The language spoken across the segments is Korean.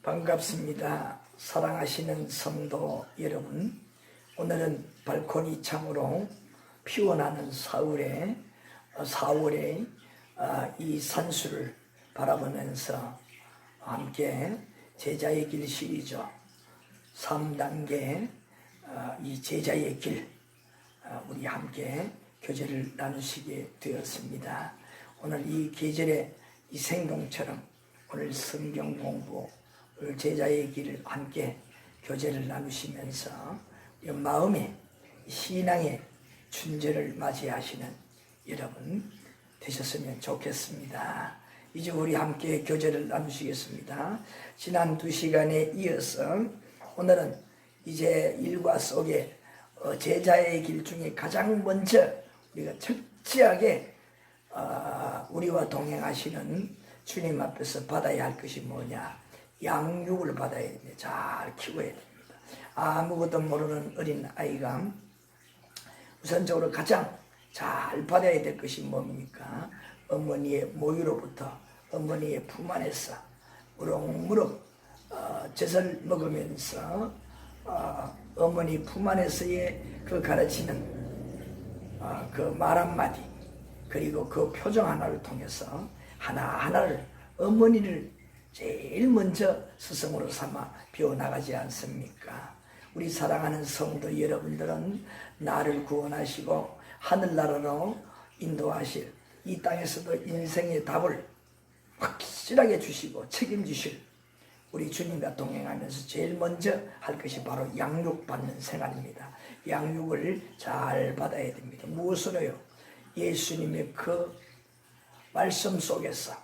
반갑습니다. 사랑하시는 성도 여러분, 오늘은 발코니 창으로 피어나는 4월의 이 산수를 바라보면서 함께 제자의 길 시리즈 3단계 이 제자의 길 우리 함께 교제를 나누시게 되었습니다. 오늘 이 계절의 이 생동처럼 오늘 성경 공부, 오늘 제자의 길을 함께 교제를 나누시면서 마음의 신앙의 춘절을 맞이하시는 여러분 되셨으면 좋겠습니다. 이제 우리 함께 교제를 나누시겠습니다. 지난 2시간에 이어서 오늘은 이제 일과 속에 제자의 길 중에 가장 먼저 우리가 철저하게 우리와 동행하시는 주님 앞에서 받아야 할 것이 뭐냐? 양육을 받아야 됩니다. 잘 키워야 됩니다. 아무것도 모르는 어린 아이가 우선적으로 가장 잘 받아야 될 것이 뭡니까? 어머니의 모유로부터 어머니의 품 안에서 무럭무럭 젖을 먹으면서 어머니 품 안에서의 그 가르치는 그 말 한마디 그리고 그 표정 하나를 통해서 하나하나를 어머니를 제일 먼저 스승으로 삼아 배워나가지 않습니까? 우리 사랑하는 성도 여러분들은 나를 구원하시고 하늘나라로 인도하실 이 땅에서도 인생의 답을 확실하게 주시고 책임지실 우리 주님과 동행하면서 제일 먼저 할 것이 바로 양육받는 생활입니다. 양육을 잘 받아야 됩니다. 무엇으로요? 예수님의 그 말씀 속에서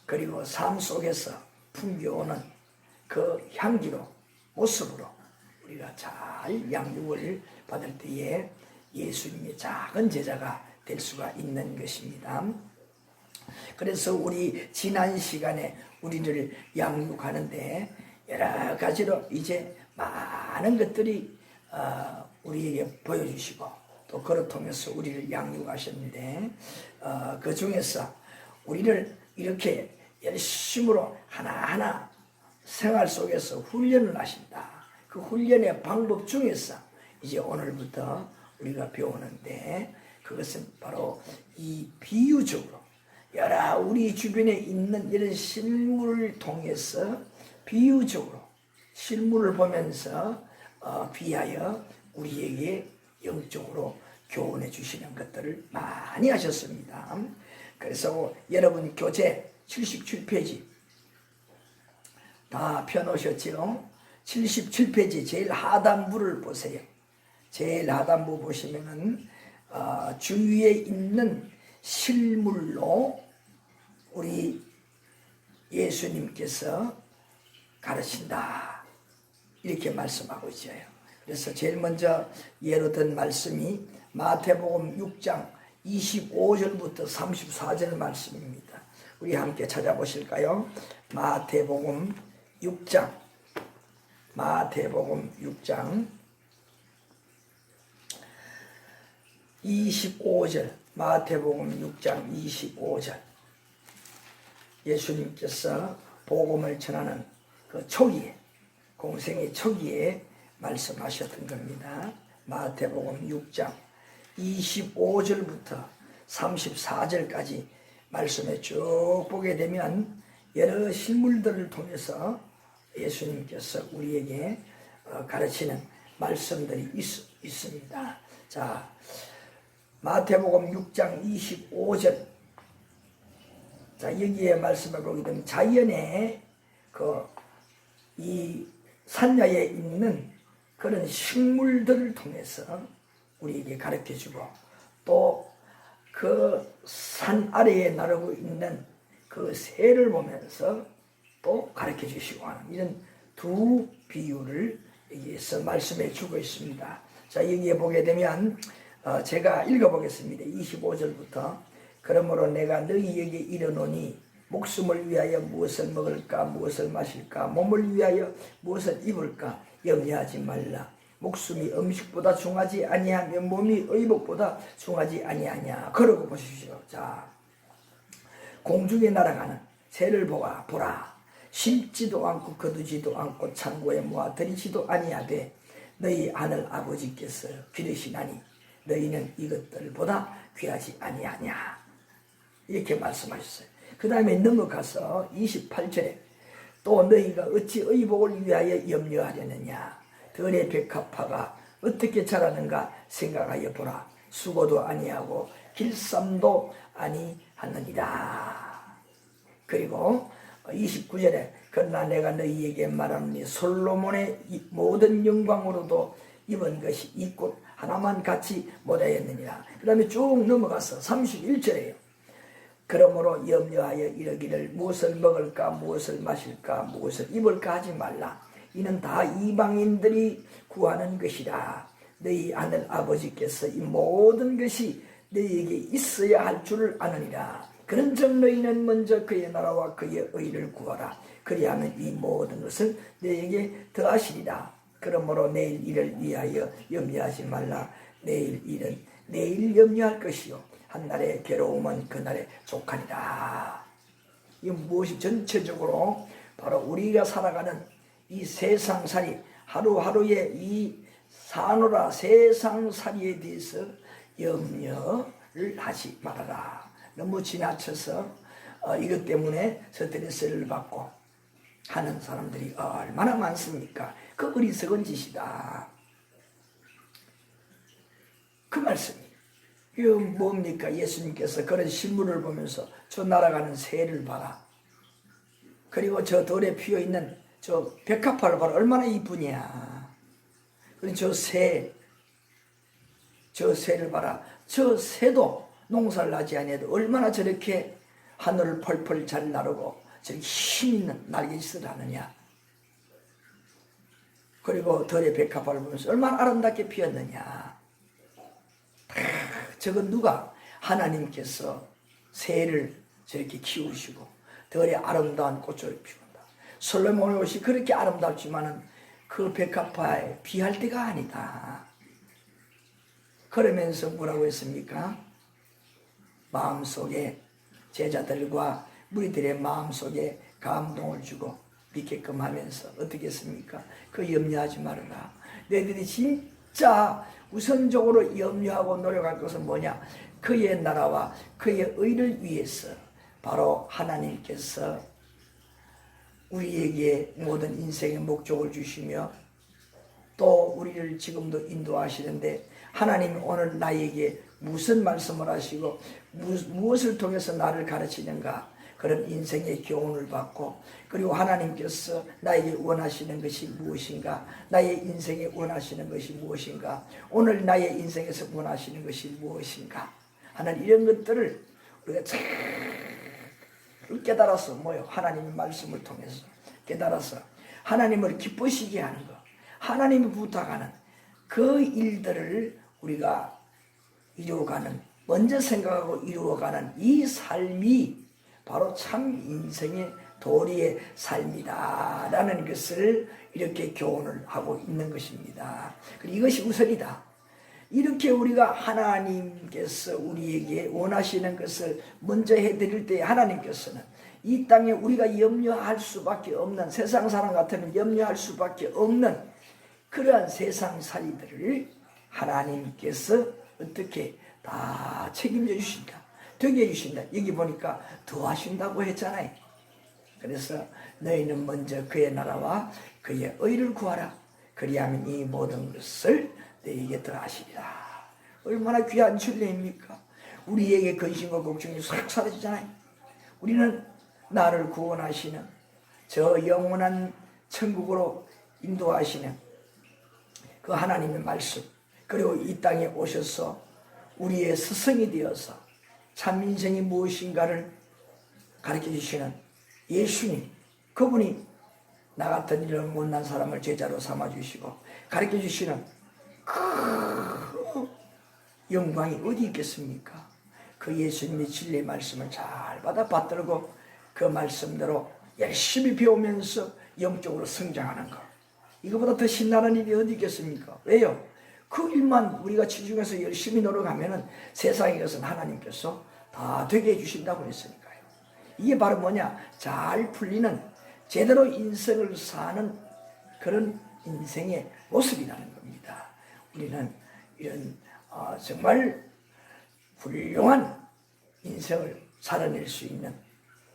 그리고 삶 속에서 풍겨오는 그 향기로 모습으로 우리가 잘 양육을 받을 때에 예수님의 작은 제자가 될 수가 있는 것입니다. 그래서 우리 지난 시간에 우리를 양육하는데 여러 가지로 이제 많은 것들이 우리에게 보여주시고 또 그를 통해서 우리를 양육하셨는데 그 중에서 우리를 이렇게 열심으로 하나하나 생활 속에서 훈련을 하신다. 그 훈련의 방법 중에서 이제 오늘부터 우리가 배우는데 그것은 바로 이 비유적으로 여러 우리 주변에 있는 이런 실물을 통해서 비유적으로 실물을 보면서 비하여 우리에게 영적으로 교훈해 주시는 것들을 많이 하셨습니다. 그래서 여러분 교재 77페이지 다 펴놓으셨죠? 77페이지 제일 하단부를 보세요. 제일 하단부 보시면은 주위에 있는 실물로 우리 예수님께서 가르친다 이렇게 말씀하고 있어요. 그래서 제일 먼저 예로 든 말씀이 마태복음 6장 25절부터 34절 말씀입니다. 우리 함께 찾아보실까요? 마태복음 6장 25절 마태복음 6장 25절 예수님께서 복음을 전하는 그 초기에 공생의 초기에 말씀하셨던 겁니다. 마태복음 6장 25절부터 34절까지 말씀에 쭉 보게 되면 여러 실물들을 통해서 예수님께서 우리에게 가르치는 말씀들이 있습니다. 자, 마태복음 6장 25절 자 여기에 말씀을 보게 되면 자연의 이 산야에 있는 그런 식물들을 통해서 우리에게 가르쳐주고 또 그 산 아래에 나르고 있는 그 새를 보면서 또 가르쳐주시고 하는 이런 두 비유를 여기에서 말씀해 주고 있습니다. 자 여기에 보게 되면 제가 읽어보겠습니다. 25절부터 그러므로 내가 너희에게 이르노니 목숨을 위하여 무엇을 먹을까 무엇을 마실까 몸을 위하여 무엇을 입을까 염려하지 말라. 목숨이 음식보다 중하지 아니하며 몸이 의복보다 중하지 아니하냐. 그러고 보십시오. 자 공중에 날아가는 새를 보라. 심지도 않고 거두지도 않고 창고에 모아 들이지도 아니하되 너희 하늘 아버지께서 기르시나니 너희는 이것들보다 귀하지 아니하냐. 이렇게 말씀하셨어요. 그 다음에 넘어가서 28절에 또 너희가 어찌 의복을 위하여 염려하려느냐. 들의 백합화가 어떻게 자라는가 생각하여 보라. 수고도 아니하고 길쌈도 아니하느니라. 그리고 29절에 그러나 내가 너희에게 말하노니 솔로몬의 모든 영광으로도 입은 것이 이 꽃 하나만 같이 못하였느니라. 그 다음에 쭉 넘어가서 31절에요. 그러므로 염려하여 이르기를 무엇을 먹을까 무엇을 마실까 무엇을 입을까 하지 말라. 이는 다 이방인들이 구하는 것이라. 너희 하늘 아버지께서 이 모든 것이 너희에게 있어야 할 줄을 아느니라. 그런즉 너희는 먼저 그의 나라와 그의 의를 구하라. 그리하면 이 모든 것을 너희에게 더하시리라. 그러므로 내일 일을 위하여 염려하지 말라. 내일 일은 내일 염려할 것이요 한날의 괴로움은 그날에 족하니라. 이 무엇이 전체적으로 바로 우리가 살아가는 이 세상살이 하루하루의 이 사노라 세상살이에 대해서 염려를 하지 말아라. 너무 지나쳐서 이것 때문에 스트레스를 받고 하는 사람들이 얼마나 많습니까? 그 어리석은 짓이다. 그 말씀이 이거 뭡니까? 예수님께서 그런 신문을 보면서 저 날아가는 새를 봐라. 그리고 저 돌에 피어있는 저 백합화를 봐라. 얼마나 이쁘냐. 그리고 저 새를 봐라. 저 새도 농사를 나지 아니해도 얼마나 저렇게 하늘을 펄펄 잘 나르고 저렇게 힘있는 날개짓을 하느냐. 그리고 들의 백합화를 보면서 얼마나 아름답게 피었느냐. 저건 누가? 하나님께서 새를 저렇게 키우시고 들의 아름다운 꽃을 피운다. 솔로몬의 옷이 그렇게 아름답지만은 그 백합화에 비할 때가 아니다. 그러면서 뭐라고 했습니까? 마음속에 제자들과 무리들의 마음속에 감동을 주고 믿게끔 하면서 어떻게 했습니까? 그 염려하지 말아라. 너희들이 진짜 우선적으로 염려하고 노력할 것은 뭐냐? 그의 나라와 그의 의를 위해서 바로 하나님께서 우리에게 모든 인생의 목적을 주시며 또 우리를 지금도 인도하시는데 하나님이 오늘 나에게 무슨 말씀을 하시고 무엇을 통해서 나를 가르치는가 그런 인생의 교훈을 받고 그리고 하나님께서 나에게 원하시는 것이 무엇인가 나의 인생에 원하시는 것이 무엇인가 오늘 나의 인생에서 원하시는 것이 무엇인가 하는 이런 것들을 우리가 잘 깨달아서 뭐요? 하나님의 말씀을 통해서 깨달아서 하나님을 기쁘시게 하는 것 하나님이 부탁하는 그 일들을 우리가 이루어가는 먼저 생각하고 이루어가는 이 삶이 바로 참 인생의 도리의 삶이다 라는 것을 이렇게 교훈을 하고 있는 것입니다. 이것이 우선이다. 이렇게 우리가 하나님께서 우리에게 원하시는 것을 먼저 해드릴 때 하나님께서는 이 땅에 우리가 염려할 수밖에 없는 세상 사람 같으면 염려할 수밖에 없는 그러한 세상살이들을 하나님께서 어떻게 다 책임져 주신다. 되게 해주신다. 여기 보니까 더 하신다고 했잖아요. 그래서 너희는 먼저 그의 나라와 그의 의를 구하라. 그리하면 이 모든 것을 너희에게 더하시리라. 얼마나 귀한 진리입니까? 우리에게 근심과 걱정이 싹 사라지잖아요. 우리는 나를 구원하시는 저 영원한 천국으로 인도하시는 그 하나님의 말씀 그리고 이 땅에 오셔서 우리의 스승이 되어서 참 인생이 무엇인가를 가르쳐 주시는 예수님 그분이 나 같은 이런 못난 사람을 제자로 삼아 주시고 가르쳐 주시는 그 영광이 어디 있겠습니까? 그 예수님의 진리의 말씀을 잘 받아 받들고 그 말씀대로 열심히 배우면서 영적으로 성장하는 것 이거보다 더 신나는 일이 어디 있겠습니까? 왜요? 그 일만 우리가 집중해서 열심히 노력하면은 세상에 것은 하나님께서 다 되게 해주신다고 했으니까요. 이게 바로 뭐냐? 잘 풀리는 제대로 인생을 사는 그런 인생의 모습이라는 겁니다. 우리는 이런 정말 훌륭한 인생을 살아낼 수 있는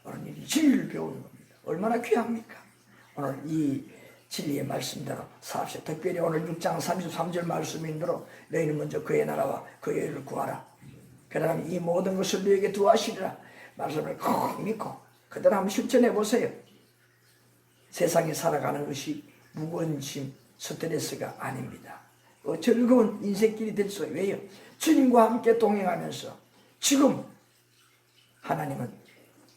오늘 이 진리를 배우는 겁니다. 얼마나 귀합니까? 오늘 이 진리의 말씀대로 삽시다. 특별히 오늘 6장 33절 말씀인 대로 너희는 먼저 그의 나라와 그의 의를 구하라. 그 다음 이 모든 것을 너에게 두하시리라. 말씀을 꼭 믿고 그대로 한번 실천해 보세요. 세상에 살아가는 것이 무거운 짐, 스트레스가 아닙니다. 즐거운 인생길이 될 수 있어요. 왜요? 주님과 함께 동행하면서 지금 하나님은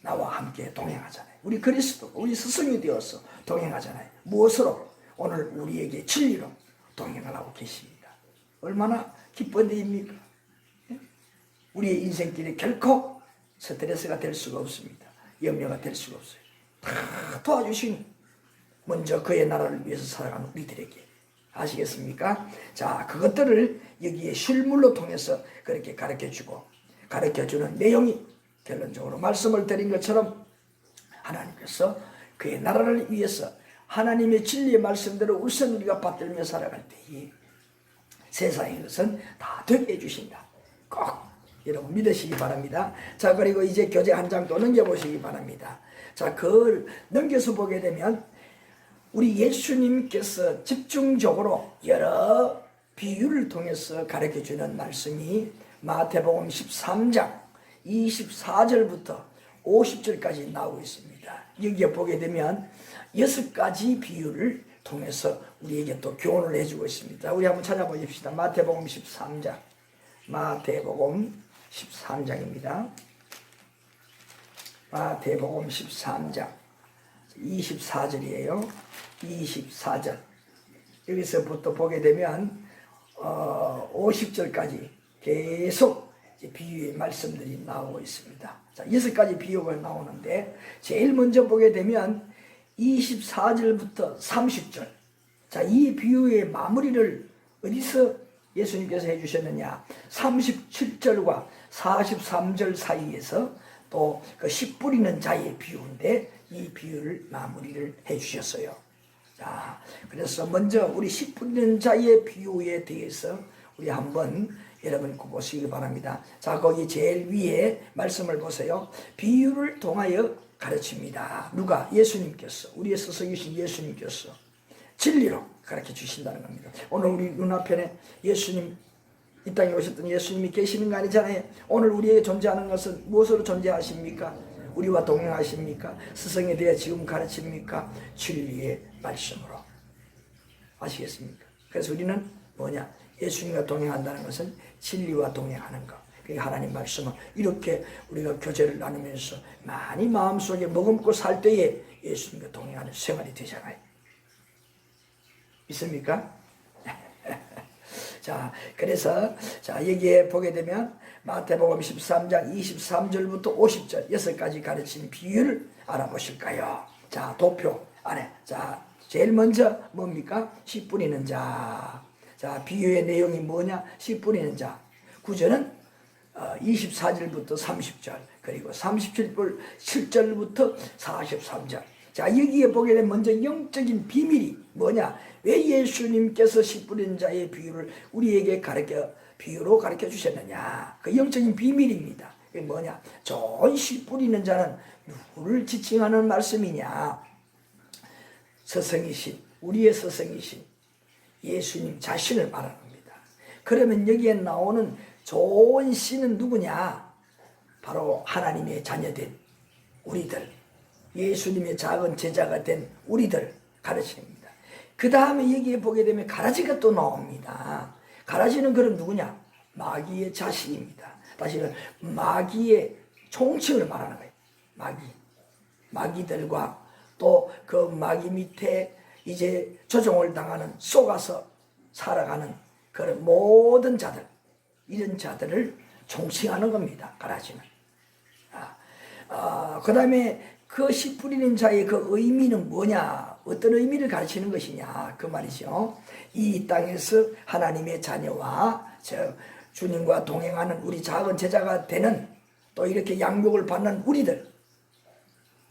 나와 함께 동행하잖아요. 우리 그리스도, 우리 스승이 되어서 동행하잖아요. 무엇으로? 오늘 우리에게 진리로 동행을 하고 계십니다. 얼마나 기쁜 일입니까? 우리의 인생길이 결코 스트레스가 될 수가 없습니다. 염려가 될 수가 없어요. 다 도와주시니 먼저 그의 나라를 위해서 살아가는 우리들에게. 아시겠습니까? 자, 그것들을 여기에 실물로 통해서 그렇게 가르쳐주고 가르쳐주는 내용이 결론적으로 말씀을 드린 것처럼 하나님께서 그의 나라를 위해서 하나님의 진리의 말씀대로 우선 우리가 받들며 살아갈 때에 세상의 것은 다 되게 해주신다. 꼭 여러분 믿으시기 바랍니다. 자, 그리고 이제 교재 한 장 또 넘겨보시기 바랍니다. 자, 그걸 넘겨서 보게 되면 우리 예수님께서 집중적으로 여러 비유를 통해서 가르쳐주는 말씀이 마태복음 13장 24절부터 50절까지 나오고 있습니다. 여기에 보게 되면 6가지 비유를 통해서 우리에게 또 교훈을 해주고 있습니다. 우리 한번 찾아보십시다. 마태복음 13장, 마태복음 13장입니다. 마태복음 13장 24절이에요. 24절 여기서부터 보게 되면 50절까지 계속 비유의 말씀들이 나오고 있습니다. 자, 6가지 비유가 나오는데 제일 먼저 보게 되면 24절부터 30절. 자, 이 비유의 마무리를 어디서 예수님께서 해주셨느냐? 37절과 43절 사이에서 또 그 씨 뿌리는 자의 비유인데 이 비유를 마무리를 해주셨어요. 자, 그래서 먼저 우리 씨 뿌리는 자의 비유에 대해서 우리 한번 여러분 보시기 바랍니다. 자, 거기 제일 위에 말씀을 보세요. 비유를 통하여 가르칩니다. 누가? 예수님께서, 우리의 스승이신 예수님께서 진리로 가르쳐 주신다는 겁니다. 오늘 우리 눈앞에 예수님, 이 땅에 오셨던 예수님이 계시는 거 아니잖아요. 오늘 우리에게 존재하는 것은 무엇으로 존재하십니까? 우리와 동행하십니까? 스승에 대해 지금 가르칩니까? 진리의 말씀으로. 아시겠습니까? 그래서 우리는 뭐냐? 예수님과 동행한다는 것은 진리와 동행하는 것. 하나님 말씀은 이렇게 우리가 교제를 나누면서 많이 마음속에 머금고 살 때에 예수님과 동행하는 생활이 되잖아요. 있습니까? 자, 그래서 자, 여기에 보게 되면 마태복음 13장 23절부터 50절 6가지 가르친 비유를 알아보실까요? 자, 도표 안에. 자, 제일 먼저 뭡니까? 씨 뿌리는 자. 자, 비유의 내용이 뭐냐? 씨 뿌리는 자. 구절은 24절부터 30절, 그리고 37절부터 43절. 자, 여기에 보게 되면 먼저 영적인 비밀이 뭐냐? 왜 예수님께서 씨 뿌리는 자의 비유를 우리에게 비유로 가르쳐 주셨느냐? 그 영적인 비밀입니다. 그게 뭐냐? 좋은 씨 뿌리는 자는 누구를 지칭하는 말씀이냐? 스승이신, 우리의 스승이신 예수님 자신을 말하는 겁니다. 그러면 여기에 나오는 좋은 씨는 누구냐? 바로 하나님의 자녀된 우리들, 예수님의 작은 제자가 된 우리들 가르칩니다. 그 다음에 여기에 보게 되면 가라지가 또 나옵니다. 가라지는 그럼 누구냐? 마귀의 자식입니다. 다시는 마귀의 총칭을 말하는 거예요. 마귀들과 또 그 마귀 밑에 이제 조종을 당하는, 속아서 살아가는 그런 모든 자들, 이런 자들을 총칭하는 겁니다. 가라지는. 그 다음에 그 씨 뿌리는 자의 그 의미는 뭐냐? 어떤 의미를 가르치는 것이냐? 그 말이죠. 이 땅에서 하나님의 자녀와 주님과 동행하는 우리 작은 제자가 되는, 또 이렇게 양육을 받는 우리들,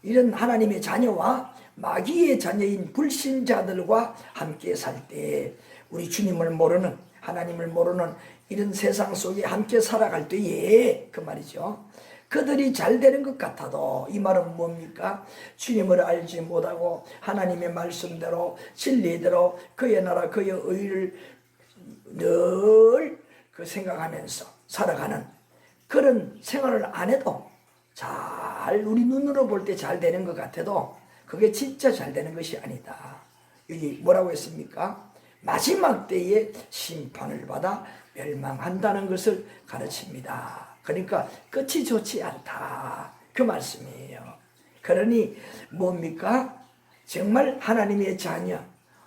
이런 하나님의 자녀와 마귀의 자녀인 불신자들과 함께 살 때, 우리 주님을 모르는, 하나님을 모르는 이런 세상 속에 함께 살아갈 때에 그 말이죠. 그들이 잘 되는 것 같아도, 이 말은 뭡니까? 주님을 알지 못하고 하나님의 말씀대로 진리대로 그의 나라 그의 의를 늘 그 생각하면서 살아가는 그런 생활을 안 해도 잘 우리 눈으로 볼 때 잘 되는 것 같아도 그게 진짜 잘 되는 것이 아니다. 여기 뭐라고 했습니까? 마지막 때에 심판을 받아 멸망한다는 것을 가르칩니다. 그러니까 끝이 좋지 않다, 그 말씀이에요. 그러니 뭡니까? 정말 하나님의 자녀,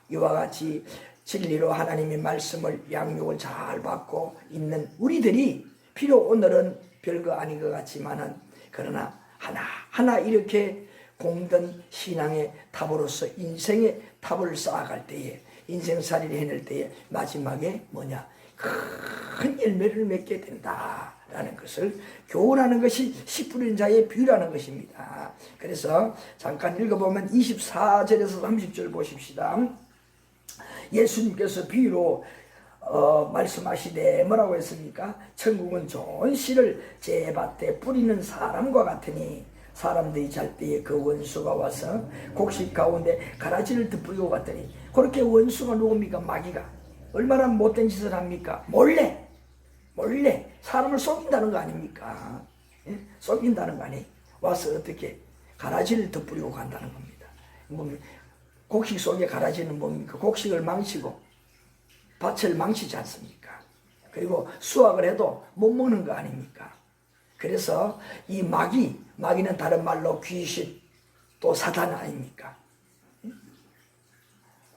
이와 같이 진리로 하나님의 말씀을 양육을 잘 받고 있는 우리들이 비록 오늘은 별거 아닌 것 같지만은 그러나 하나하나 이렇게 공든 신앙의 답으로서 인생의 답을 쌓아갈 때에, 인생살이를 해낼 때에 마지막에 뭐냐? 큰 열매를 맺게 된다라는 것을 교훈하는 것이 씨 뿌린 자의 비유라는 것입니다. 그래서 잠깐 읽어보면 24절에서 30절 보십시다. 예수님께서 비유로 말씀하시되 뭐라고 했습니까? 천국은 좋은 씨를 제 밭에 뿌리는 사람과 같으니 사람들이 잘 때에 그 원수가 와서 곡식 가운데 가라지를 덧뿌리고 갔더니, 그렇게 원수가 누굽니까? 마귀가 얼마나 못된 짓을 합니까? 몰래 사람을 속인다는 거 아닙니까? 예? 속인다는 거 아니? 와서 어떻게 가라지를 덧뿌리고 간다는 겁니다. 뭡니까? 곡식 속에 가라지는 뭡니까? 곡식을 망치고 밭을 망치지 않습니까? 그리고 수확을 해도 못 먹는 거 아닙니까? 그래서 이 마귀는 다른 말로 귀신, 또 사단 아닙니까?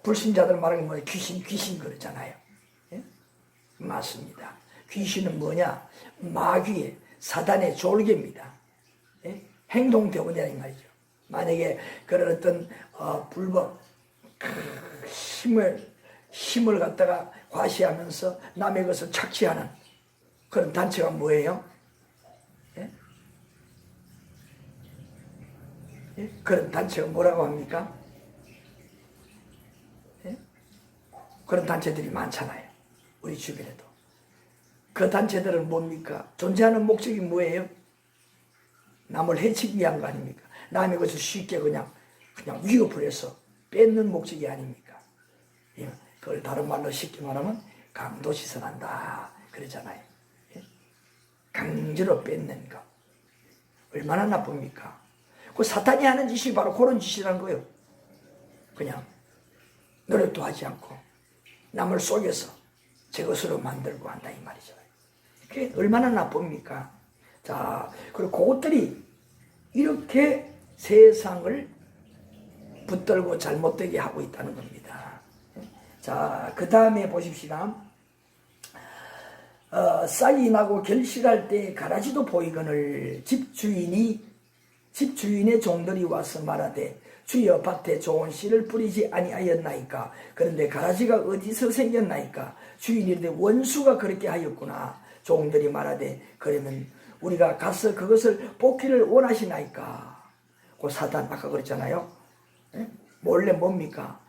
불신자들 말하는 뭐 귀신 그러잖아요. 예? 맞습니다. 귀신은 뭐냐? 마귀의, 사단의 졸개입니다. 예? 행동대원이라는 말이죠. 만약에 그런 어떤 불법 힘을 갖다가 과시하면서 남의 것을 착취하는 그런 단체가 뭐예요? 예? 예? 그런 단체가 뭐라고 합니까? 예? 그런 단체들이 많잖아요. 우리 주변에도. 그 단체들은 뭡니까? 존재하는 목적이 뭐예요? 남을 해치기 위한 거 아닙니까? 남의 것을 쉽게 그냥 위협을 해서 뺏는 목적이 아닙니까? 예, 그걸 다른 말로 쉽게 말하면 강도시선한다 그러잖아요. 예? 강제로 뺏는 거 얼마나 나쁩니까? 그 사탄이 하는 짓이 바로 그런 짓이라는 거예요. 그냥 노력도 하지 않고 남을 속여서 제 것으로 만들고 한다 이 말이죠. 그게 얼마나 나쁩니까? 자, 그리고 그것들이 이렇게 세상을 붙들고 잘못되게 하고 있다는 겁니다. 자, 그 다음에 보십시다. 싹이 나고 결실할 때 가라지도 보이거늘 집주인의 종들이 와서 말하되 주여 밭에 좋은 씨를 뿌리지 아니하였나이까? 그런데 가라지가 어디서 생겼나이까? 주인이 이르되 원수가 그렇게 하였구나. 종들이 말하되 그러면 우리가 가서 그것을 뽑기를 원하시나이까? 그 사단 아까 그랬잖아요. 예? 몰래 뭡니까?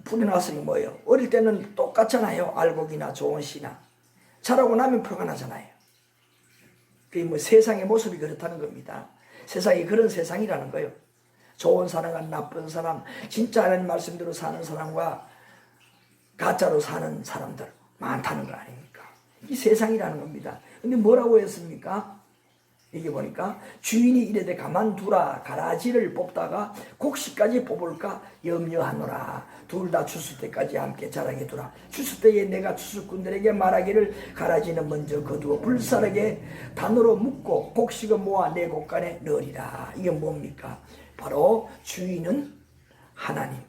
뿌려놨으니 뭐예요? 어릴 때는 똑같잖아요. 알곡이나 좋은 씨나. 자라고 나면 표가 나잖아요. 그게 뭐 세상의 모습이 그렇다는 겁니다. 세상이 그런 세상이라는 거예요. 좋은 사람과 나쁜 사람, 진짜 하나님 말씀대로 사는 사람과 가짜로 사는 사람들 많다는 거 아닙니까? 이 세상이라는 겁니다. 근데 뭐라고 했습니까? 이게 보니까 주인이 이르되 가만두라. 가라지를 뽑다가 곡식까지 뽑을까 염려하노라. 둘 다 추수 때까지 함께 자라게 두라. 추수 때에 내가 추수꾼들에게 말하기를 가라지는 먼저 거두어 불사르게 단으로 묶고 곡식은 모아 내 곳간에 넣으리라. 이게 뭡니까? 바로 주인은 하나님.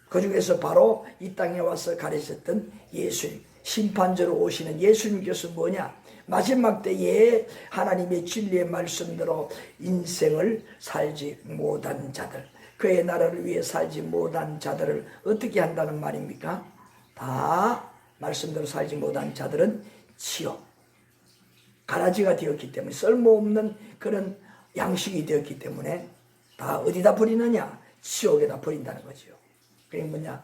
그 중에서 바로 이 땅에 와서 가르쳤던 예수님, 심판자로 오시는 예수님께서 뭐냐? 마지막 때에 하나님의 진리의 말씀대로 인생을 살지 못한 자들, 그의 나라를 위해 살지 못한 자들을 어떻게 한다는 말입니까? 다 말씀대로 살지 못한 자들은 지옥, 가라지가 되었기 때문에, 쓸모없는 그런 양식이 되었기 때문에 다 어디다 버리느냐? 지옥에다 버린다는 거죠. 그게 뭐냐?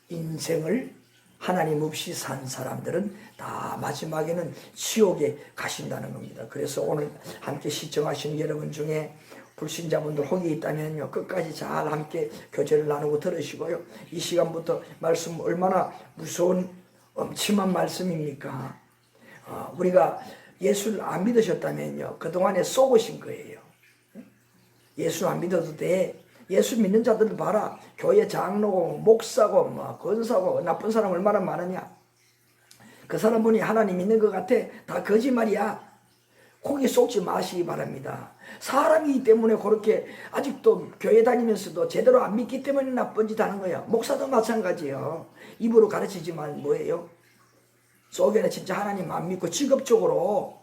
인생을 하나님 없이 산 사람들은 다 마지막에는 지옥에 가신다는 겁니다. 그래서 오늘 함께 시청하시는 여러분 중에 불신자분들 혹이 있다면요, 끝까지 잘 함께 교제를 나누고 들으시고요. 이 시간부터 말씀 얼마나 무서운 엄침한 말씀입니까? 우리가 예수를 안 믿으셨다면요, 그동안에 속으신 거예요. 예수 안 믿어도 돼. 예수 믿는 자들 봐라. 교회 장로고 목사고 뭐 권사고 나쁜 사람 얼마나 많으냐. 그 사람분이 하나님 믿는 것 같아. 다 거짓말이야. 거기 속지 마시기 바랍니다. 사람이기 때문에 그렇게 아직도 교회 다니면서도 제대로 안 믿기 때문에 나쁜 짓 하는 거야. 목사도 마찬가지예요. 입으로 가르치지만 뭐예요? 속에는 진짜 하나님 안 믿고 직업적으로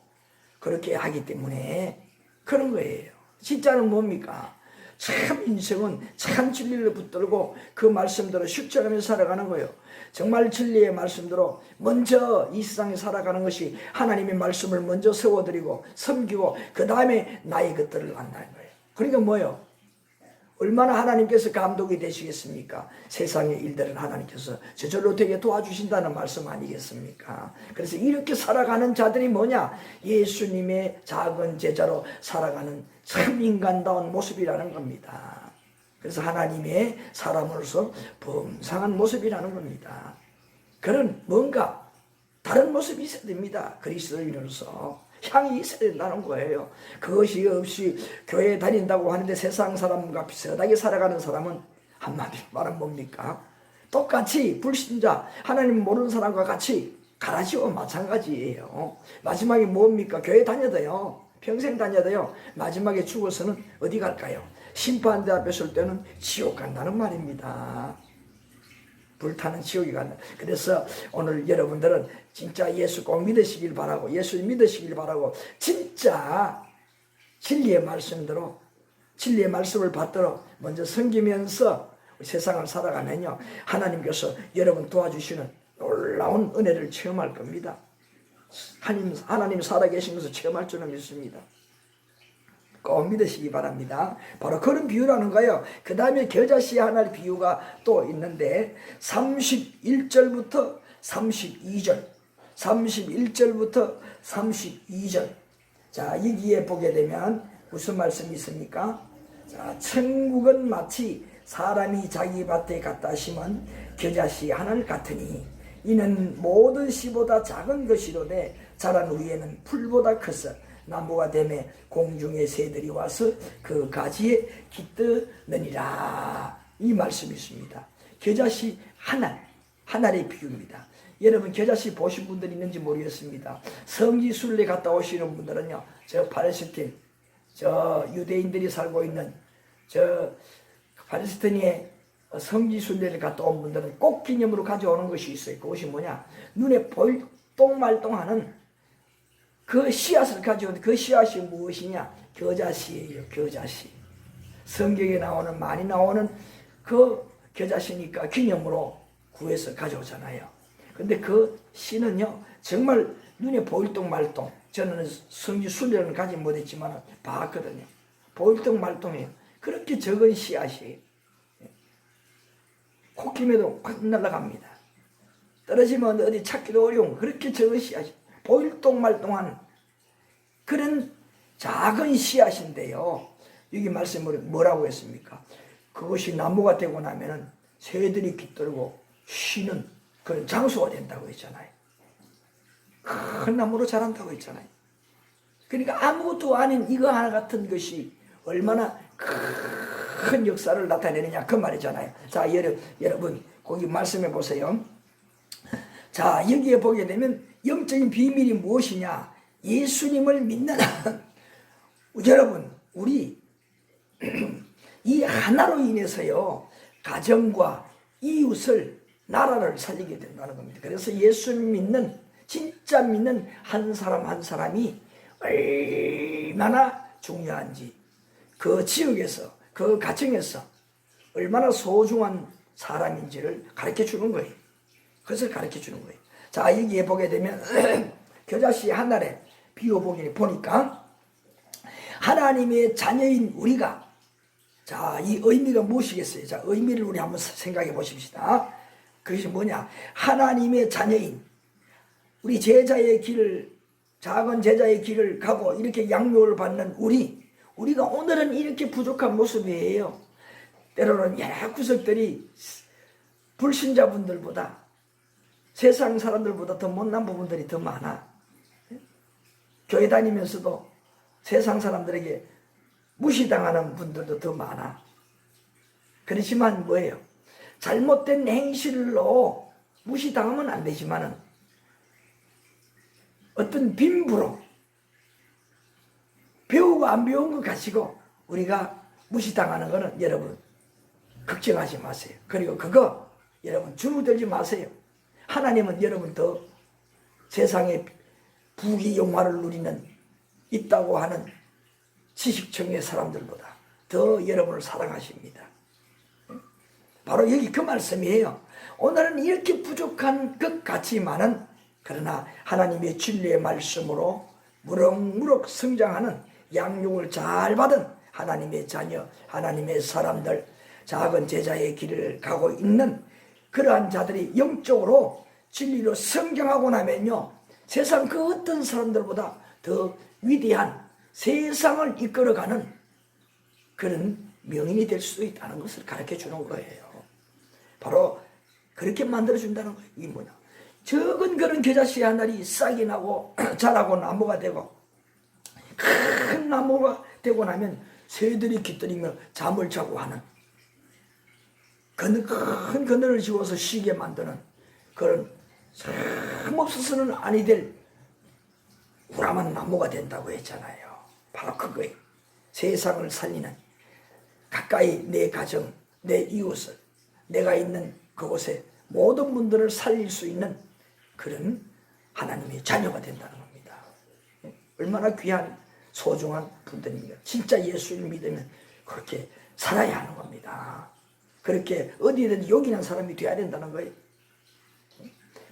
그렇게 하기 때문에 그런 거예요. 진짜는 뭡니까? 참 인생은 참 진리를 붙들고 그 말씀대로 실천하면서 살아가는 거예요. 정말 진리의 말씀대로 먼저 이 세상에 살아가는 것이 하나님의 말씀을 먼저 세워드리고 섬기고 그 다음에 나의 것들을 만나는 거예요. 그러니까 뭐예요? 얼마나 하나님께서 감독이 되시겠습니까? 세상의 일들을 하나님께서 저절로 되게 도와주신다는 말씀 아니겠습니까? 그래서 이렇게 살아가는 자들이 뭐냐? 예수님의 작은 제자로 살아가는 참 인간다운 모습이라는 겁니다. 그래서 하나님의 사람으로서 범상한 모습이라는 겁니다. 그런 뭔가 다른 모습이 있어야 됩니다. 그리스도인으로서 향이 있어야 된다는 거예요. 그것이 없이 교회에 다닌다고 하는데 세상 사람과 비슷하게 살아가는 사람은 한마디로 말하면 뭡니까? 똑같이 불신자, 하나님 모르는 사람과 같이 가라지와 마찬가지예요. 마지막에 뭡니까? 교회 다녀도요, 평생 다녀도요, 마지막에 죽어서는 어디 갈까요? 심판대 앞에 설 때는 지옥 간다는 말입니다. 불타는 지옥이 간다. 그래서 오늘 여러분들은 진짜 예수 꼭 믿으시길 바라고, 예수 믿으시길 바라고, 진짜 진리의 말씀대로, 진리의 말씀을 받도록 먼저 섬기면서 세상을 살아가면요, 하나님께서 여러분 도와주시는 놀라운 은혜를 체험할 겁니다. 하나님 살아계신 것을 체험할 줄은 믿습니다. 꼭 믿으시기 바랍니다. 바로 그런 비유라는 거예요. 그 다음에 겨자씨 하나의 비유가 또 있는데 31절부터 32절 31절부터 32절 자, 여기에 보게 되면 무슨 말씀이 있습니까? 자, 천국은 마치 사람이 자기 밭에 갖다 심은 겨자씨 하나를 같으니 이는 모든 씨보다 작은 것이로되 자란 후에는 풀보다 커서 나무가 되매 공중의 새들이 와서 그 가지에 깃드느니라. 이 말씀이 있습니다. 겨자씨 하나의 비유입니다. 여러분 겨자씨 보신 분들 있는지 모르겠습니다. 성지순례 갔다 오시는 분들은요, 저 팔레스틴, 저 유대인들이 살고 있는 저 팔레스틴의 성지순례를 갔다 온 분들은 꼭 기념으로 가져오는 것이 있어요. 그것이 뭐냐? 눈에 볼똥말똥하는 그 씨앗을 가져온 그 씨앗이 무엇이냐? 겨자씨예요. 겨자씨. 성경에 나오는 많이 나오는 그 겨자씨니까 기념으로 구해서 가져오잖아요. 근데 그 씨는요, 정말 눈에 보일똥말똥. 저는 성지순례는 가지 못했지만 봤거든요. 보일똥말똥해요. 그렇게 적은 씨앗이에요. 콧김에도 확 날아갑니다. 떨어지면 어디 찾기도 어려운 그렇게 적은 씨앗이 보일똥말똥한 그런 작은 씨앗인데요. 여기 말씀을 뭐라고 했습니까? 그것이 나무가 되고 나면은 새들이 깃들고 쉬는 그런 장소가 된다고 했잖아요. 큰 나무로 자란다고 했잖아요. 그러니까 아무것도 아닌 이거 하나 같은 것이 얼마나 큰 역사를 나타내느냐 그 말이잖아요. 자, 여러분 거기 말씀해 보세요. 자, 여기에 보게 되면 영적인 비밀이 무엇이냐? 예수님을 믿는 여러분, 우리 이 하나로 인해서요, 가정과 이웃을, 나라를 살리게 된다는 겁니다. 그래서 예수님 믿는, 진짜 믿는 한 사람 한 사람이 얼마나 중요한지, 그 지역에서, 그 가정에서 얼마나 소중한 사람인지를 가르쳐 주는 거예요. 그것을 가르쳐 주는 거예요. 자, 여기에 보게 되면 겨자씨 하나에 비유 보니까 하나님의 자녀인 우리가 자, 이 의미가 무엇이겠어요? 자, 의미를 우리 한번 생각해 보십시다. 그것이 뭐냐? 하나님의 자녀인 우리 제자의 길을, 작은 제자의 길을 가고 이렇게 양육을 받는 우리가 오늘은 이렇게 부족한 모습이에요. 때로는 여러 구석들이 불신자분들보다, 세상 사람들보다 더 못난 부분들이 더 많아. 교회 다니면서도 세상 사람들에게 무시당하는 분들도 더 많아. 그렇지만 뭐예요? 잘못된 행실로 무시당하면 안 되지만은 어떤 빈부로 배우고 안 배운 것 가지고 우리가 무시당하는 거는 여러분 걱정하지 마세요. 그리고 그거 여러분 주눅들지 마세요. 하나님은 여러분 더 세상의 부귀영화를 누리는 있다고 하는 지식층의 사람들보다 더 여러분을 사랑하십니다. 바로 여기 그 말씀이에요. 오늘은 이렇게 부족한 것 같지만은 그러나 하나님의 진리의 말씀으로 무럭무럭 성장하는 양육을 잘 받은 하나님의 자녀, 하나님의 사람들, 작은 제자의 길을 가고 있는 그러한 자들이 영적으로 진리로 성장하고 나면요, 세상 그 어떤 사람들보다 더 위대한 세상을 이끌어가는 그런 명인이 될 수도 있다는 것을 가르쳐 주는 거예요. 바로 그렇게 만들어준다는 거예요. 이게 뭐냐? 적은 그런 겨자씨 하나리 싹이 나고 자라고 나무가 되고 큰 나무가 되고 나면 새들이 깃들이며 잠을 자고 하는 큰 그늘을 지어서 쉬게 만드는 그런 없어서는 아니 될 우람한 나무가 된다고 했잖아요. 바로 그거예요. 세상을 살리는, 가까이 내 가정, 내 이웃을, 내가 있는 그곳에 모든 분들을 살릴 수 있는 그런 하나님의 자녀가 된다는 겁니다. 얼마나 귀한 소중한 분들입니다. 진짜 예수를 믿으면 그렇게 살아야 하는 겁니다. 그렇게 어디든지 요긴한 사람이 되어야 된다는 거예요.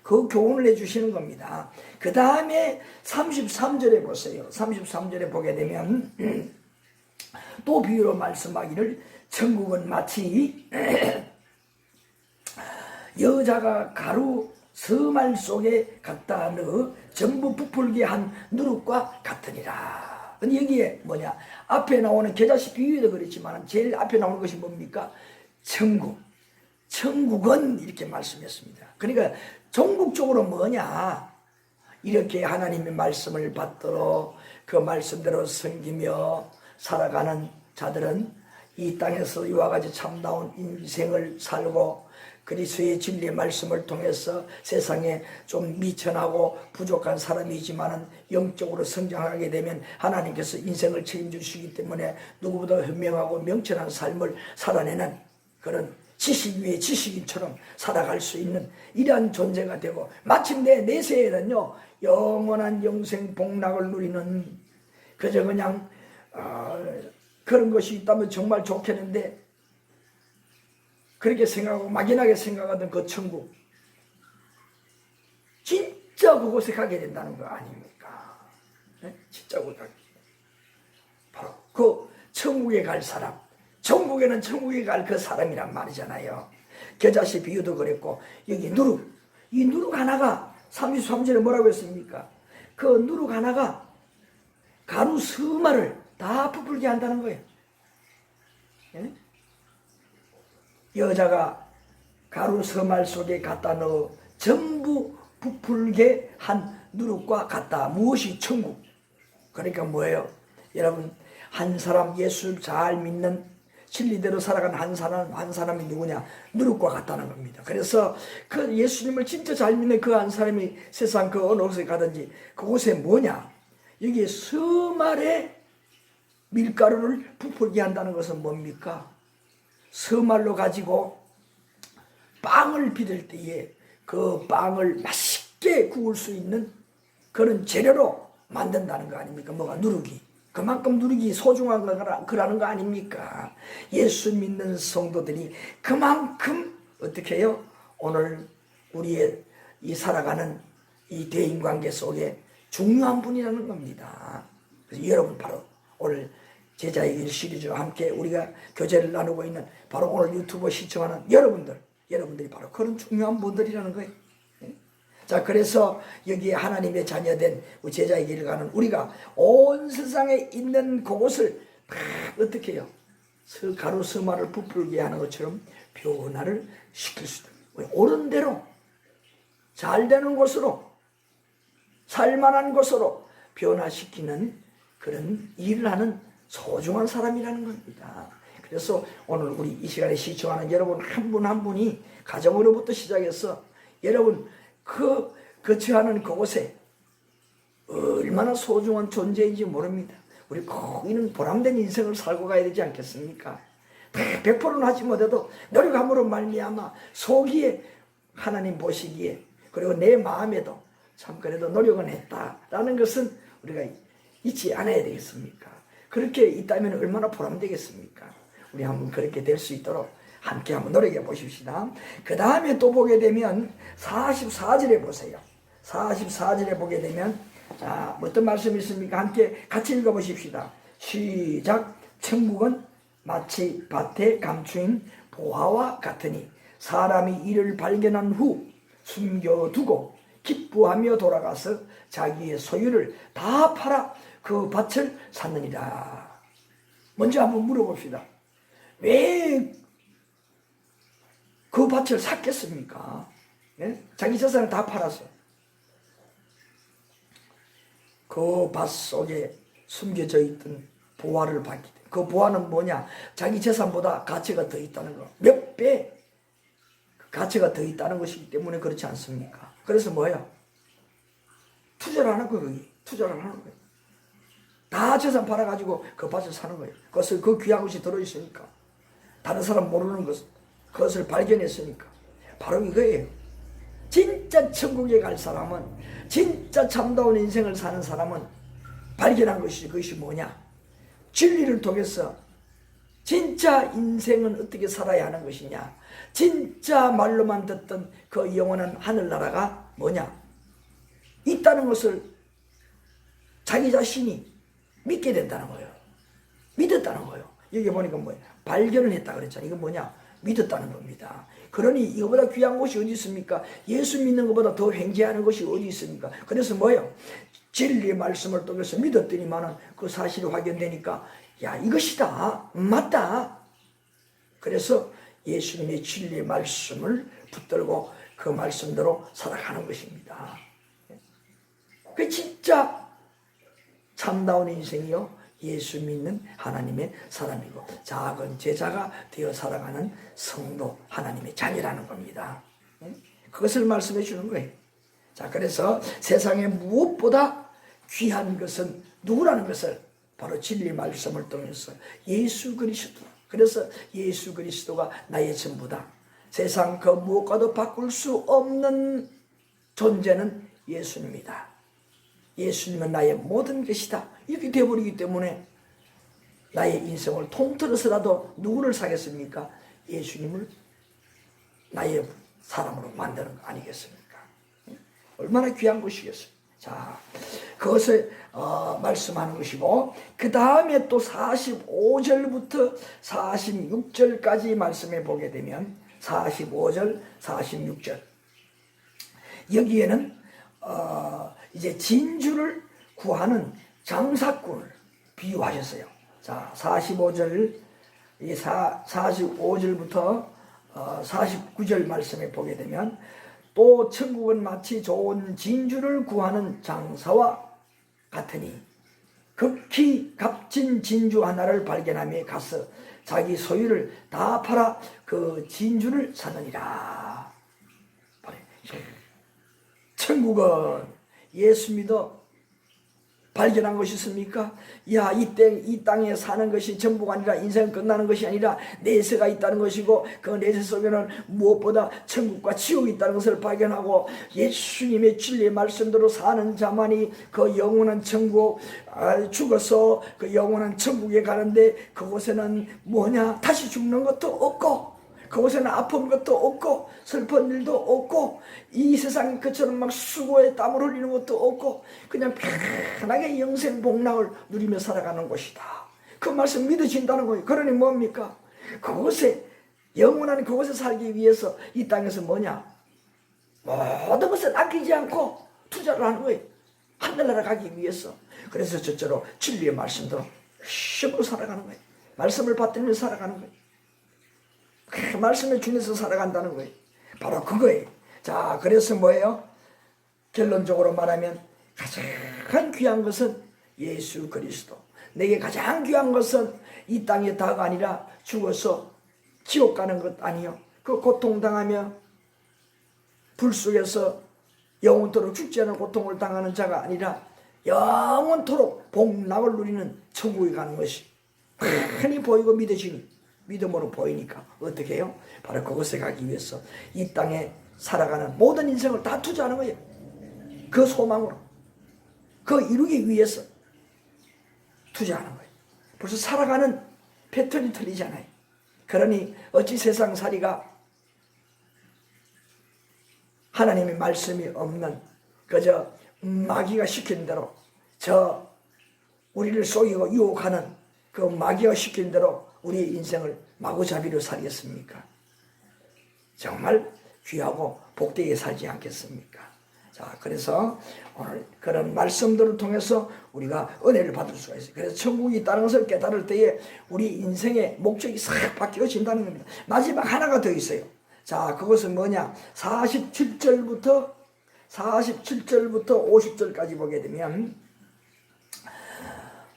그 교훈을 해주시는 겁니다. 그 다음에 33절에 보세요. 33절에 보게 되면 또 비유로 말씀하기를 천국은 마치 여자가 가루 서말 속에 갖다 넣어 전부 부풀게 한 누룩과 같으니라. 여기에 뭐냐? 앞에 나오는 겨자씨 비유에도 그렇지만 제일 앞에 나오는 것이 뭡니까? 천국. 천국은 이렇게 말씀했습니다. 그러니까 전국적으로 뭐냐? 이렇게 하나님의 말씀을 받들어 그 말씀대로 섬기며 살아가는 자들은 이 땅에서 이와 같이 참다운 인생을 살고 그리스도의 진리의 말씀을 통해서 세상에 좀 미천하고 부족한 사람이지만은 영적으로 성장하게 되면 하나님께서 인생을 책임져 주시기 때문에 누구보다 현명하고 명철한 삶을 살아내는 그런 지식 위에 지식인처럼 살아갈 수 있는 이러한 존재가 되고 마침내 내세에는요 영원한 영생 복락을 누리는 그저 그냥 그런 것이 있다면 정말 좋겠는데 그렇게 생각하고 막연하게 생각하던 그 천국 진짜 그곳에 가게 된다는 거 아닙니까? 네? 진짜 그곳에 가게 바로 그 천국에 갈 사람, 천국에는 천국에 갈 그 사람이란 말이잖아요. 겨자씨 비유도 그랬고 여기 누룩, 이 누룩 하나가 33절에 뭐라고 했습니까? 그 누룩 하나가 가루 서마를 다 부풀게 한다는 거예요. 네? 여자가 가루 서말 속에 갖다 넣어 전부 부풀게 한 누룩과 같다. 무엇이 천국? 그러니까 뭐예요? 여러분 한 사람 예수를 잘 믿는 진리대로 살아가는 한 사람이 누구냐? 누룩과 같다는 겁니다. 그래서 그 예수님을 진짜 잘 믿는 그 한 사람이 세상 그 어느 곳에 가든지 그곳에 뭐냐? 여기에 서말에 밀가루를 부풀게 한다는 것은 뭡니까? 서말로 가지고 빵을 빚을 때에 그 빵을 맛있게 구울 수 있는 그런 재료로 만든다는 거 아닙니까? 뭐가 누룩이. 그만큼 누룩이 소중한 거라는 거 아닙니까? 예수 믿는 성도들이 그만큼 어떻게 해요? 오늘 우리의 이 살아가는 이 대인관계 속에 중요한 분이라는 겁니다. 그래서 여러분 바로 오늘 제자의 길 시리즈와 함께 우리가 교제를 나누고 있는 바로 오늘 유튜브 시청하는 여러분들이 바로 그런 중요한 분들이라는 거예요. 자, 그래서 여기에 하나님의 자녀된 우리 제자의 길을 가는 우리가 온 세상에 있는 그곳을 다 어떻게 해요? 가루 서말을 부풀게 하는 것처럼 변화를 시킬 수도 있고, 옳은 대로 잘 되는 곳으로, 살만한 곳으로 변화시키는 그런 일을 하는 소중한 사람이라는 겁니다. 그래서 오늘 우리 이 시청하는 여러분 한 분 한 분이 가정으로부터 시작해서 여러분 거처하는 그곳에 얼마나 소중한 존재인지 모릅니다. 우리 거기는 보람된 인생을 살고 가야 되지 않겠습니까? 100%는 하지 못해도 노력함으로 말미암아 속이에 하나님 보시기에, 그리고 내 마음에도 참 그래도 노력은 했다라는 것은 우리가 잊지 않아야 되겠습니까? 그렇게 있다면 얼마나 보람되겠습니까? 우리 한번 그렇게 될 수 있도록 함께 한번 노력해 보십시다. 그 다음에 또 보게 되면 44절에 보세요. 44절에 보게 되면 자, 어떤 말씀이 있습니까? 함께 같이 읽어 보십시다. 시작. 천국은 마치 밭에 감추인 보화와 같으니 사람이 이를 발견한 후 숨겨두고 기뻐하며 돌아가서 자기의 소유를 다 팔아 그 밭을 샀느니라. 먼저 한번 물어봅시다. 왜 그 밭을 샀겠습니까? 네? 자기 재산을 다 팔았어. 그 밭 속에 숨겨져 있던 보화를 받기 때문에. 그 보화는 뭐냐? 자기 재산보다 가치가 더 있다는 거. 몇 배 가치가 더 있다는 것이기 때문에 그렇지 않습니까? 그래서 뭐야? 투자를 하는 거예요. 투자를 하는 거예요. 다 재산 팔아가지고 그 밭을 사는 거예요. 그것을 그 귀한 것이 들어있으니까. 다른 사람 모르는 그것을 발견했으니까. 바로 이거예요. 진짜 천국에 갈 사람은, 진짜 참다운 인생을 사는 사람은 발견한 것이, 그것이 뭐냐? 진리를 통해서 진짜 인생은 어떻게 살아야 하는 것이냐? 진짜 말로만 듣던 그 영원한 하늘나라가 뭐냐? 있다는 것을 자기 자신이 믿게 된다는 거예요. 믿었다는 거예요. 여기 보니까 뭐예요? 발견을 했다 그랬잖아요. 이거 뭐냐? 믿었다는 겁니다. 그러니 이거보다 귀한 것이 어디 있습니까? 예수 믿는 것보다 더 횡재하는 것이 어디 있습니까? 그래서 뭐예요? 진리의 말씀을 통해서 믿었더니만은 그 사실이 확인되니까 야, 이것이다. 맞다. 그래서 예수님의 진리의 말씀을 붙들고 그 말씀대로 살아가는 것입니다. 그 진짜 참다운 인생이요. 예수 믿는 하나님의 사람이고 작은 제자가 되어 살아가는 성도 하나님의 자녀라는 겁니다. 그것을 말씀해 주는 거예요. 자, 그래서 세상에 무엇보다 귀한 것은 누구라는 것을 바로 진리 말씀을 통해서 예수 그리스도. 그래서 예수 그리스도가 나의 전부다. 세상 그 무엇과도 바꿀 수 없는 존재는 예수님이다. 예수님은 나의 모든 것이다. 이렇게 되어버리기 때문에 나의 인생을 통틀어서라도 누구를 사겠습니까? 예수님을 나의 사람으로 만드는 거 아니겠습니까? 얼마나 귀한 것이겠어요. 자, 그것을 말씀하는 것이고, 그 다음에 또 45절부터 46절까지 말씀해 보게 되면 45절, 46절 여기에는 이제 진주를 구하는 장사꾼을 비유하셨어요. 자, 45절부터 49절 말씀에 보게 되면 또 천국은 마치 좋은 진주를 구하는 장사와 같으니 극히 값진 진주 하나를 발견하며 가서 자기 소유를 다 팔아 그 진주를 사느니라. 천국은 예수 믿어 발견한 것이 있습니까? 야, 이 땅에 사는 것이 전부가 아니라, 인생 끝나는 것이 아니라 내세가 있다는 것이고, 그 내세 속에는 무엇보다 천국과 지옥이 있다는 것을 발견하고 예수님의 진리의 말씀대로 사는 자만이 그 영원한 천국, 죽어서 그 영원한 천국에 가는데 그곳에는 뭐냐? 다시 죽는 것도 없고, 그곳에는 아픈 것도 없고, 슬픈 일도 없고, 이 세상 것처럼 막 수고에 땀을 흘리는 것도 없고, 그냥 편하게 영생 복락을 누리며 살아가는 곳이다. 그 말씀 믿어진다는 거예요. 그러니 뭡니까? 그곳에 영원한 그곳에 살기 위해서 이 땅에서 뭐냐? 모든 것을 아끼지 않고 투자를 하는 거예요. 하늘나라 가기 위해서. 그래서 저처럼 진리의 말씀대로 열심으로 살아가는 거예요. 말씀을 받들며 살아가는 거예요. 그 말씀의 중에서 살아간다는 거예요. 바로 그거예요. 자, 그래서 뭐예요? 결론적으로 말하면 가장 귀한 것은 예수 그리스도. 내게 가장 귀한 것은 이 땅의 다가 아니라 죽어서 지옥 가는 것 아니요. 그 고통당하며 불 속에서 영원토록 죽지 않은 고통을 당하는 자가 아니라 영원토록 복락을 누리는 천국에 가는 것이 흔히 보이고 믿으시니 믿음으로 보이니까 어떻게 해요? 바로 그곳에 가기 위해서 이 땅에 살아가는 모든 인생을 다 투자하는 거예요. 그 소망으로 그 이루기 위해서 투자하는 거예요. 벌써 살아가는 패턴이 틀리잖아요. 그러니 어찌 세상살이가 하나님의 말씀이 없는 그저 마귀가 시킨 대로 저 우리를 속이고 유혹하는 그 마귀가 시킨 대로 우리의 인생을 마구잡이로 살겠습니까? 정말 귀하고 복되게 살지 않겠습니까? 자, 그래서 오늘 그런 말씀들을 통해서 우리가 은혜를 받을 수가 있어요. 그래서 천국이 있다는 것을 깨달을 때에 우리 인생의 목적이 싹 바뀌어진다는 겁니다. 마지막 하나가 더 있어요. 자, 그것은 뭐냐? 47절부터 50절까지 보게 되면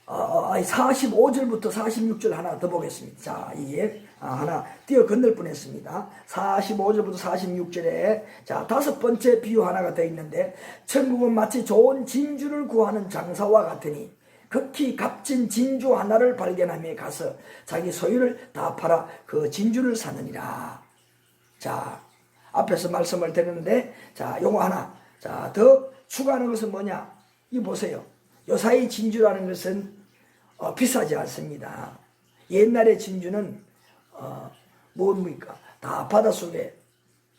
45절부터 46절 하나 더 보겠습니다. 자, 이게 하나 뛰어 건널 뻔했습니다. 45절부터 46절에 자, 다섯 번째 비유 하나가 더 있는데, 천국은 마치 좋은 진주를 구하는 장사와 같으니 극히 값진 진주 하나를 발견하며 가서 자기 소유를 다 팔아 그 진주를 사느니라. 자, 앞에서 말씀을 드렸는데, 자, 요거 하나, 자, 더 추가하는 것은 뭐냐? 이 보세요. 요사이 진주라는 것은 비싸지 않습니다. 옛날의 진주는 뭡니까? 다 바닷속에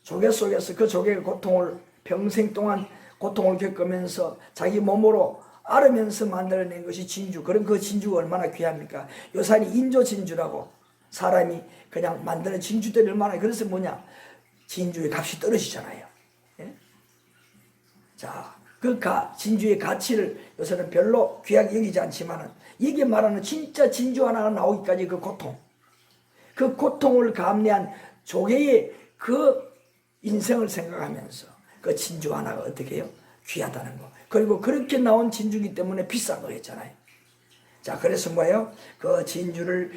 조개 속에서 그 조개의 고통을 평생 동안 고통을 겪으면서 자기 몸으로 앓으면서 만들어낸 것이 진주. 그럼 그 진주가 얼마나 귀합니까? 요사이 인조 진주라고 사람이 그냥 만드는 진주들이 얼마나, 그래서 뭐냐? 진주의 값이 떨어지잖아요. 예? 자, 그 진주의 가치를 요새는 별로 귀하게 여기지 않지만은, 이게 말하는 진짜 진주 하나가 나오기까지 그 고통을 감내한 조개의 그 인생을 생각하면서 그 진주 하나가 어떻게 해요? 귀하다는 거. 그리고 그렇게 나온 진주기 때문에 비싼 거 했잖아요. 자, 그래서 뭐예요? 그 진주를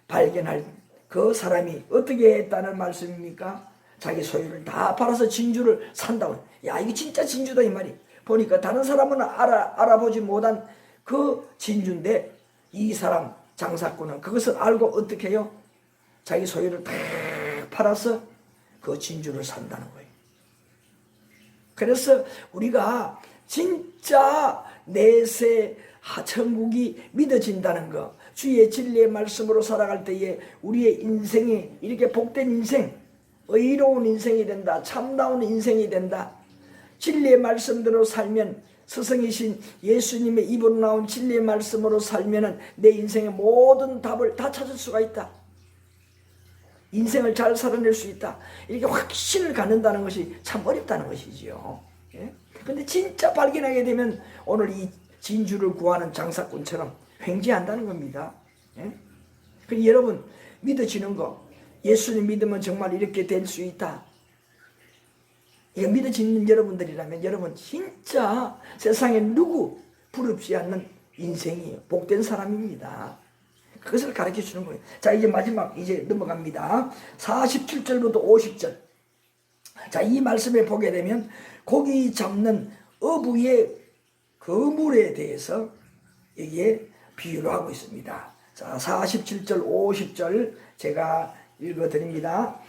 발견할 그 사람이 어떻게 했다는 말씀입니까? 자기 소유를 다 팔아서 진주를 산다고. 야, 이게 진짜 진주다 이 말이. 보니까 다른 사람은 알아보지 못한 그 진주인데, 이 사람 장사꾼은 그것을 알고 어떻게 해요? 자기 소유를 다 팔아서 그 진주를 산다는 거예요. 그래서 우리가 진짜 내세 천국이 믿어진다는 거, 주의 진리의 말씀으로 살아갈 때에 우리의 인생이 이렇게 복된 인생, 의로운 인생이 된다, 참다운 인생이 된다. 진리의 말씀대로 살면, 스승이신 예수님의 입으로 나온 진리의 말씀으로 살면은 내 인생의 모든 답을 다 찾을 수가 있다. 인생을 잘 살아낼 수 있다. 이렇게 확신을 갖는다는 것이 참 어렵다는 것이지요. 예? 근데 진짜 발견하게 되면 오늘 이 진주를 구하는 장사꾼처럼 횡재한다는 겁니다. 예? 그러니까 여러분 믿어지는 거, 예수님 믿으면 정말 이렇게 될 수 있다. 이거 믿어지는 여러분들이라면 여러분 진짜 세상에 누구 부럽지 않는 인생이 복된 사람입니다. 그것을 가르쳐 주는 거예요. 자, 이제 마지막 이제 넘어갑니다. 47절부터 50절. 자, 이 말씀에 보게 되면 고기 잡는 어부의 그물에 대해서 여기에 비유를 하고 있습니다. 자, 47절 50절 제가 읽어드립니다.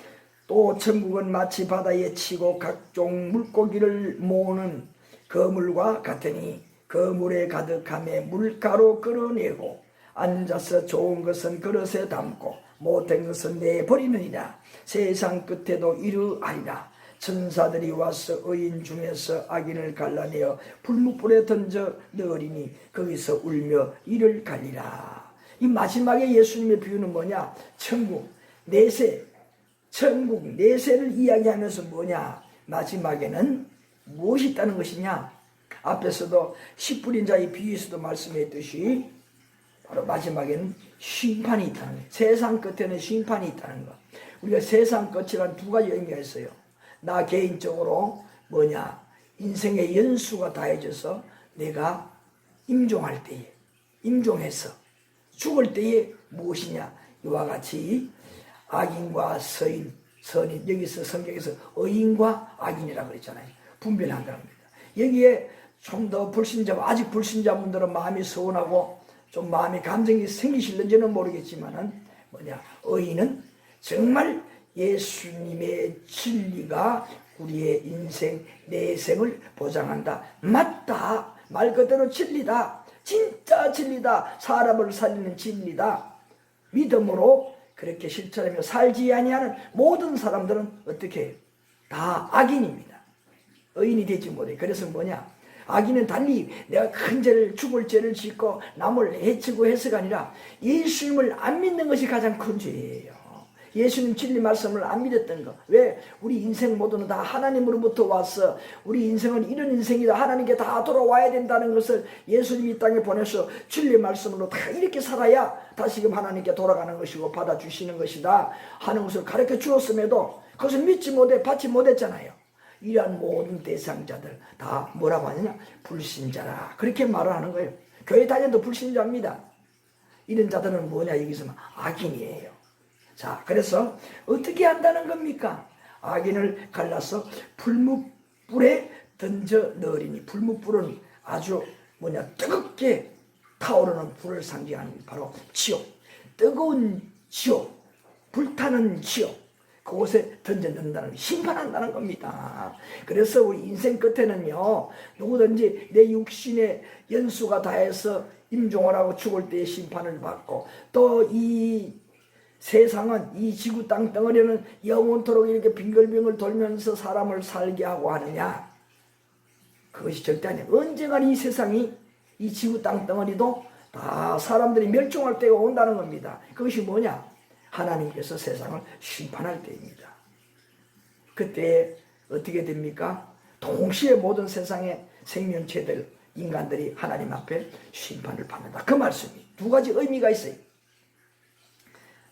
또 천국은 마치 바다에 치고 각종 물고기를 모으는 그물과 같으니 그물에 가득함에 물가로 끌어내고 앉아서 좋은 것은 그릇에 담고 못된 것은 내버리느니라. 세상 끝에도 이르하리라. 천사들이 와서 의인 중에서 악인을 갈라내어 불뭇불에 던져 넣으리니 거기서 울며 이를 갈리라. 이 마지막에 예수님의 비유는 뭐냐? 천국, 내세, 천국, 내세를 이야기하면서 뭐냐? 마지막에는 무엇이 있다는 것이냐? 앞에서도 씨 뿌린 자의 비유에서도 말씀했듯이 바로 마지막에는 심판이 있다는 거예요. 세상 끝에는 심판이 있다는 거. 우리가 세상 끝이란 두 가지 의미가 있어요. 나 개인적으로 뭐냐? 인생의 연수가 다해져서 내가 임종할 때에, 임종해서 죽을 때에 무엇이냐? 이와 같이 악인과 서인, 선인, 여기서 성경에서 의인과 악인이라고 그랬잖아요. 분별한다는 겁니다. 여기에 좀 더 불신자, 아직 불신자분들은 마음이 서운하고 좀 마음의 감정이 생기실는지는 모르겠지만은 뭐냐? 의인은 정말 예수님의 진리가 우리의 인생, 내생을 보장한다. 맞다. 말 그대로 진리다. 진짜 진리다. 사람을 살리는 진리다. 믿음으로 그렇게 실천하며 살지 아니하는 모든 사람들은 어떻게 해요? 다 악인입니다. 의인이 되지 못해. 그래서 뭐냐? 악인은 달리 내가 큰 죄를, 죽을 죄를 짓고 남을 해치고 해서가 아니라 예수님을 안 믿는 것이 가장 큰 죄예요. 예수님 진리 말씀을 안 믿었던 거. 왜? 우리 인생 모두는 다 하나님으로부터 왔어. 우리 인생은 이런 인생이다. 하나님께 다 돌아와야 된다는 것을 예수님이 이 땅에 보내서 진리 말씀으로 다 이렇게 살아야 다시금 하나님께 돌아가는 것이고 받아주시는 것이다 하는 것을 가르쳐 주었음에도 그것을 믿지 못해 받지 못했잖아요. 이러한 모든 대상자들 다 뭐라고 하느냐? 불신자라. 그렇게 말을 하는 거예요. 교회 다녀도 불신자입니다. 이런 자들은 뭐냐? 여기서 악인이에요. 자, 그래서 어떻게 한다는 겁니까? 악인을 갈라서 불뭇불에 던져 넣으리니, 불뭇불은 아주 뭐냐? 뜨겁게 타오르는 불을 상징하는 바로 지옥, 뜨거운 지옥, 불타는 지옥, 그곳에 던져 넣는다는, 심판한다는 겁니다. 그래서 우리 인생 끝에는요, 누구든지 내 육신의 연수가 다해서 임종을 하고 죽을 때의 심판을 받고, 또 이 세상은, 이 지구 땅덩어리는 영원토록 이렇게 빙글빙글 돌면서 사람을 살게 하고 하느냐? 그것이 절대 아니에요. 언젠가 이 세상이, 이 지구 땅덩어리도 다 사람들이 멸종할 때가 온다는 겁니다. 그것이 뭐냐? 하나님께서 세상을 심판할 때입니다. 그때 어떻게 됩니까? 동시에 모든 세상의 생명체들, 인간들이 하나님 앞에 심판을 받는다. 그 말씀이 두 가지 의미가 있어요.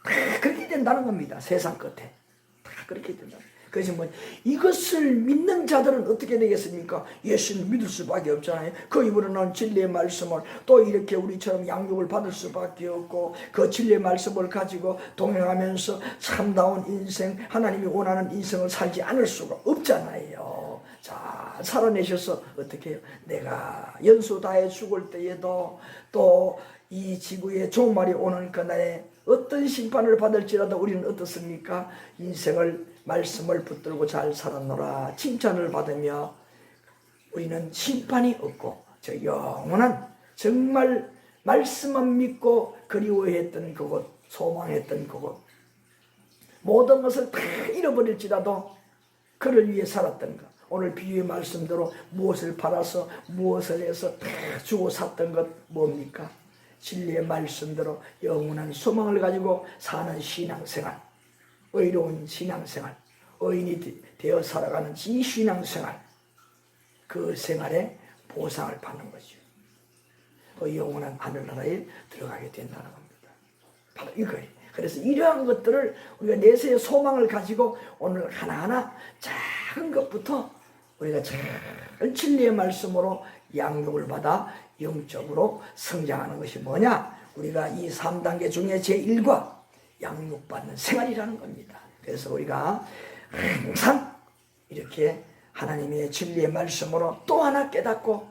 다 그렇게 된다는 겁니다. 세상 끝에 다 그렇게 된다. 그래서 뭐 이것을 믿는 자들은 어떻게 되겠습니까? 예수를 믿을 수밖에 없잖아요. 그 입으로는 진리의 말씀을 또 이렇게 우리처럼 양육을 받을 수밖에 없고, 그 진리의 말씀을 가지고 동행하면서 참다운 인생, 하나님이 원하는 인생을 살지 않을 수가 없잖아요. 자, 살아내셔서 어떻게 해요? 내가 연수 다해 죽을 때에도 또 이 지구에 종말이 오는 그날에 어떤 심판을 받을지라도 우리는 어떻습니까? 인생을, 말씀을 붙들고 잘 살았노라 칭찬을 받으며 우리는 심판이 없고 저 영원한 정말 말씀만 믿고 그리워했던 그곳, 소망했던 그곳, 모든 것을 다 잃어버릴지라도 그를 위해 살았던 것, 오늘 비유의 말씀대로 무엇을 팔아서 무엇을 해서 다 주고 샀던 것 뭡니까? 진리의 말씀대로 영원한 소망을 가지고 사는 신앙생활, 의로운 신앙생활, 의인이 되어 살아가는 이 신앙생활, 그 생활에 보상을 받는 거죠. 그 영원한 하늘나라에 들어가게 된다는 겁니다. 바로 이거예요. 그래서 이러한 것들을 우리가 내세의 소망을 가지고 오늘 하나하나 작은 것부터 우리가 잘 진리의 말씀으로 양육을 받아 영적으로 성장하는 것이 뭐냐? 우리가 이 3단계 중에 제1과 양육받는 생활이라는 겁니다. 그래서 우리가 항상 이렇게 하나님의 진리의 말씀으로 또 하나 깨닫고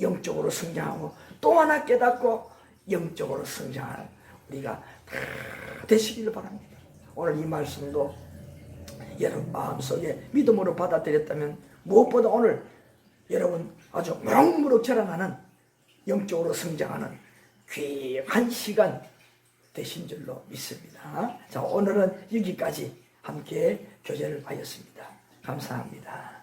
영적으로 성장하고 또 하나 깨닫고 영적으로 성장하는 우리가 되시기를 바랍니다. 오늘 이 말씀도 여러분 마음속에 믿음으로 받아들였다면 무엇보다 오늘 여러분 아주 무럭무럭 자라나는 영적으로 성장하는 귀한 시간 되신 줄로 믿습니다. 자, 오늘은 여기까지 함께 교제를 하였습니다. 감사합니다.